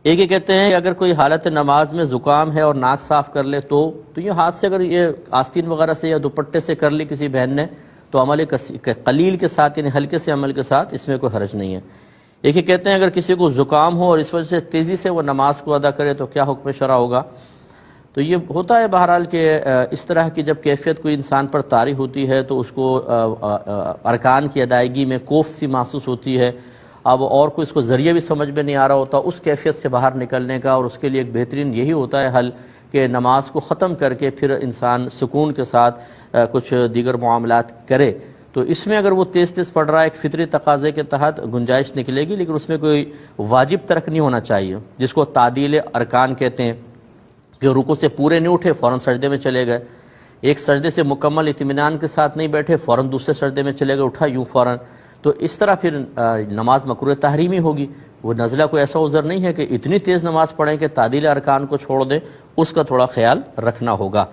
ایک یہ کہتے ہیں کہ اگر کوئی حالت نماز میں زکام ہے اور ناک صاف کر لے تو یہ ہاتھ سے اگر یہ آستین وغیرہ سے یا دوپٹے سے کر لی کسی بہن نے تو عمل قلیل کے ساتھ یعنی ہلکے سے عمل کے ساتھ اس میں کوئی حرج نہیں ہے۔ ایک یہ کہتے ہیں اگر کسی کو زکام ہو اور اس وجہ سے تیزی سے وہ نماز کو ادا کرے تو کیا حکم شرع ہوگا؟ تو یہ ہوتا ہے بہرحال کہ اس طرح کی جب کیفیت کوئی انسان پر طاری ہوتی ہے تو اس کو ارکان کی ادائیگی میں کوفت سی محسوس ہوتی ہے۔ اب اور کوئی اس کو ذریعہ بھی سمجھ میں نہیں آ رہا ہوتا، اس کیفیت سے باہر نکلنے کا اور اس کے لیے ایک بہترین یہی ہوتا ہے حل کہ نماز کو ختم کر کے پھر انسان سکون کے ساتھ کچھ دیگر معاملات کرے۔ تو اس میں اگر وہ تیز تیز پڑھ رہا ہے ایک فطری تقاضے کے تحت گنجائش نکلے گی، لیکن اس میں کوئی واجب ترک نہیں ہونا چاہیے جس کو تعدیل ارکان کہتے ہیں کہ رکوع سے پورے نہیں اٹھے فوراً سجدے میں چلے گئے، ایک سجدے سے مکمل اطمینان کے ساتھ نہیں بیٹھے فوراً دوسرے سجدے میں چلے گئے، اٹھا یوں فوراً، تو اس طرح پھر نماز مکروہ تحریمی ہوگی۔ وہ نزلہ کوئی ایسا عذر نہیں ہے کہ اتنی تیز نماز پڑھیں کہ تعدیل ارکان کو چھوڑ دیں، اس کا تھوڑا خیال رکھنا ہوگا۔